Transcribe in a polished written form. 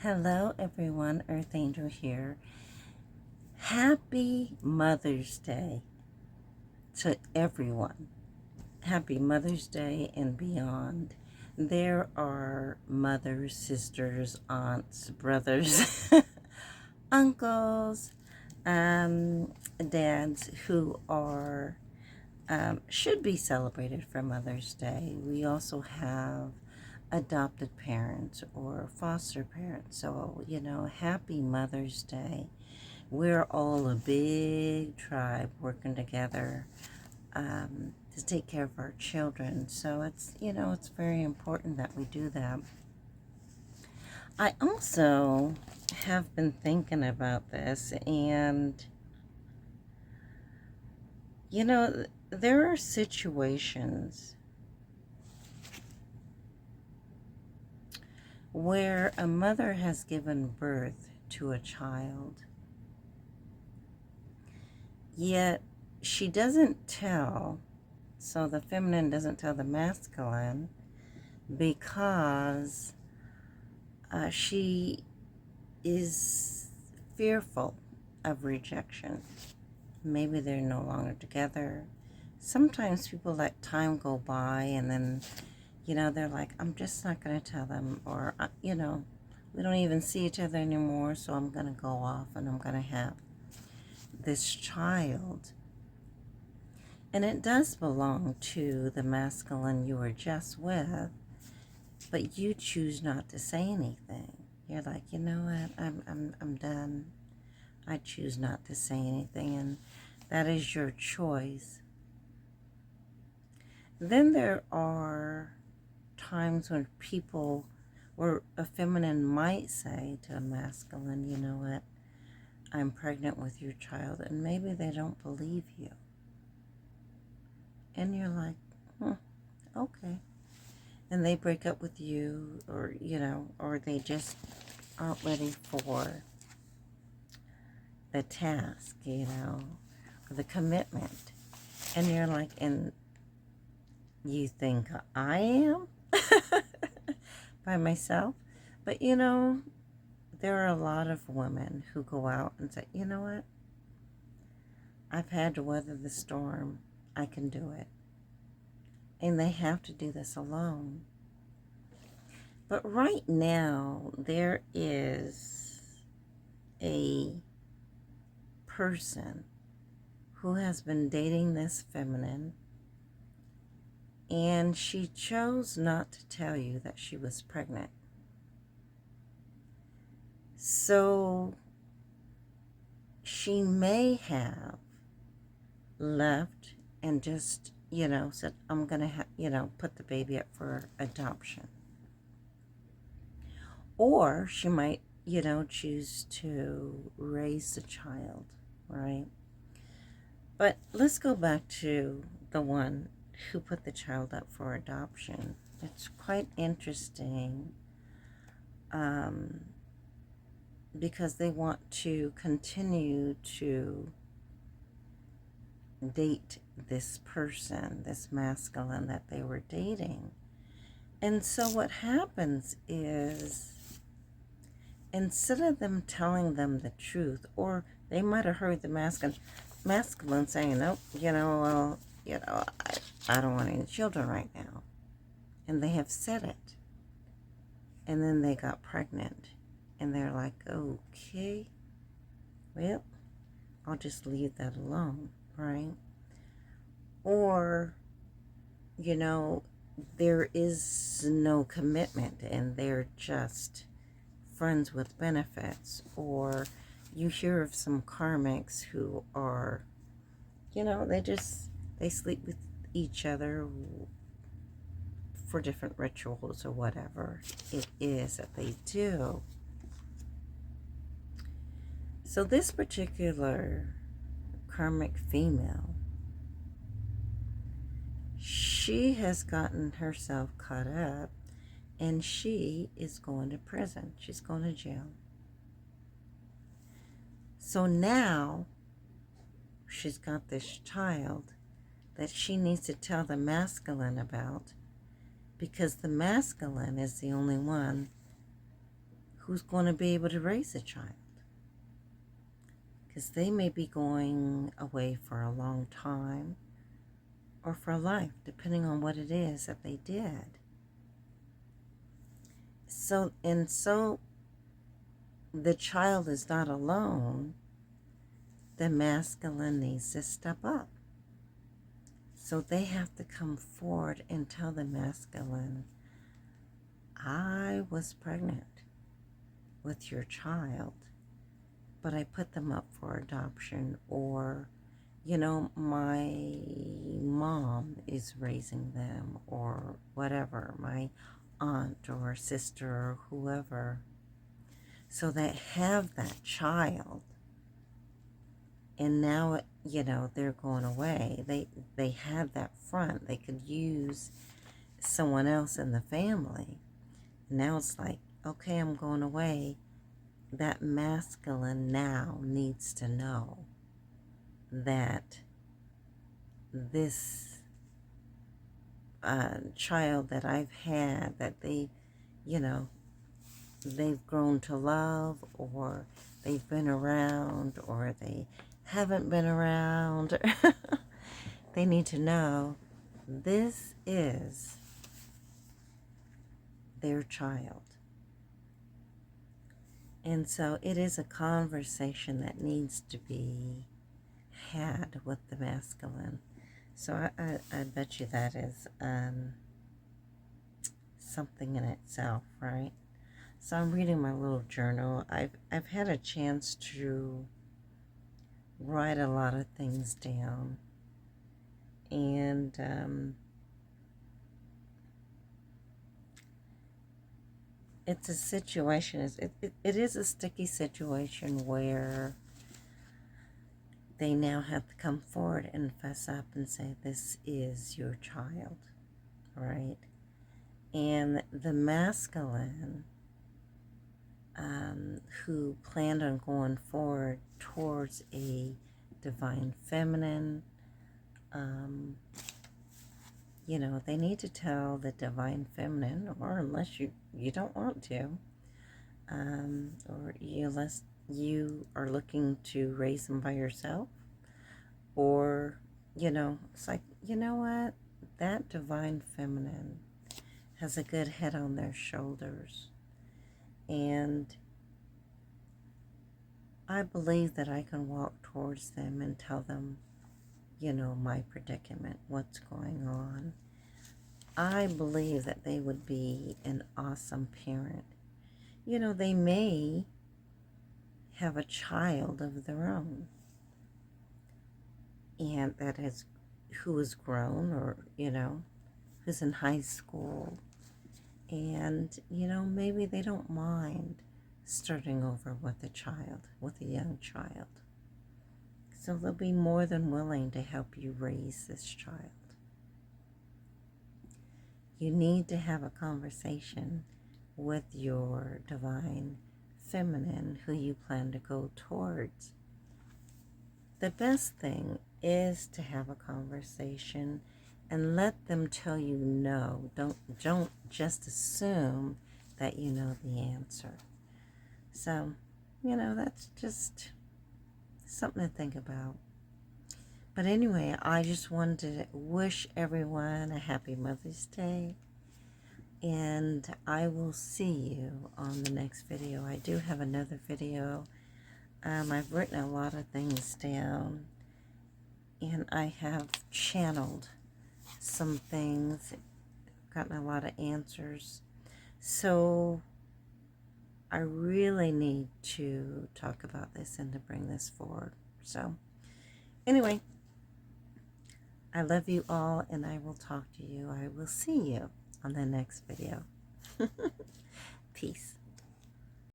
Hello, everyone. Earthangel here. Happy Mother's Day to everyone. Happy Mother's Day and beyond. There are mothers, sisters, aunts, brothers, uncles, dads who are should be celebrated for Mother's Day. We also have adopted parents or foster parents. So, happy Mother's Day. We're all a big tribe working together to take care of our children. So it's very important that we do that. I also have been thinking about this, and there are situations where a mother has given birth to a child, yet she doesn't tell, so the feminine doesn't tell the masculine because she is fearful of rejection. Maybe they're no longer together. Sometimes people let time go by and then, they're like, I'm just not going to tell them, or, we don't even see each other anymore, so I'm going to go off and I'm going to have this child. And it does belong to the masculine you were just with, but you choose not to say anything. You're like, you know what, I'm done. I choose not to say anything, and that is your choice. Then there are times when people, or a feminine might say to a masculine, you know what, I'm pregnant with your child, and maybe they don't believe you. And you're like, okay. And they break up with you, or, or they just aren't ready for the task, or the commitment. And you're like, and you think I am by myself? But there are a lot of women who go out and say, you know what? I've had to weather the storm. I can do it. And they have to do this alone. But right now, there is a person who has been dating this feminine, and she chose not to tell you that she was pregnant. So she may have left and just, said, I'm going to, put the baby up for adoption. Or she might, choose to raise the child, right? But let's go back to the one who put the child up for adoption. It's quite interesting because they want to continue to date this person, this masculine that they were dating. And so what happens is, instead of them telling them the truth, or they might have heard the masculine saying, nope, I don't want any children right now. And they have said it. And then they got pregnant. And they're like, okay, well, I'll just leave that alone, right? Or, there is no commitment and they're just friends with benefits. Or you hear of some karmics who are, they sleep with each other for different rituals or whatever it is that they do. So this particular karmic female, she has gotten herself caught up, and she is going to prison. She's going to jail. So now she's got this child that she needs to tell the masculine about, because the masculine is the only one who's going to be able to raise a child. Because they may be going away for a long time or for life, depending on what it is that they did. So the child is not alone. The masculine needs to step up. So they have to come forward and tell the masculine, I was pregnant with your child, but I put them up for adoption, or, my mom is raising them, or whatever, my aunt or sister or whoever. So they have that child, and now, they're going away. They had that front. They could use someone else in the family. Now it's like, okay, I'm going away. That masculine now needs to know that this child that I've had, that they've grown to love, or they've been around, or they haven't been around. They need to know this is their child. And so it is a conversation that needs to be had with the masculine. So I bet you that is something in itself, right? So I'm reading my little journal. I've had a chance to write a lot of things down, and it's a situation. It is a sticky situation where they now have to come forward and fess up and say, this is your child, right? And the masculine, who planned on going forward towards a divine feminine, they need to tell the divine feminine, or unless you don't want to, or unless you are looking to raise them by yourself, or, it's like, you know what, that divine feminine has a good head on their shoulders, and I believe that I can walk towards them and tell them, my predicament, what's going on. I believe that they would be an awesome parent. They may have a child of their own, and who is grown, or, who's in high school, and, maybe they don't mind starting over with a young child. So they'll be more than willing to help you raise this child. You need to have a conversation with your divine feminine who you plan to go towards. The best thing is to have a conversation and let them tell you no. Don't just assume that you know the answer. So, that's just something to think about. But anyway, I just wanted to wish everyone a happy Mother's Day. And I will see you on the next video. I do have another video. I've written a lot of things down, and I have channeled some things, gotten a lot of answers. So I really need to talk about this and to bring this forward. So anyway, I love you all, and I will talk to you. I will see you on the next video. Peace.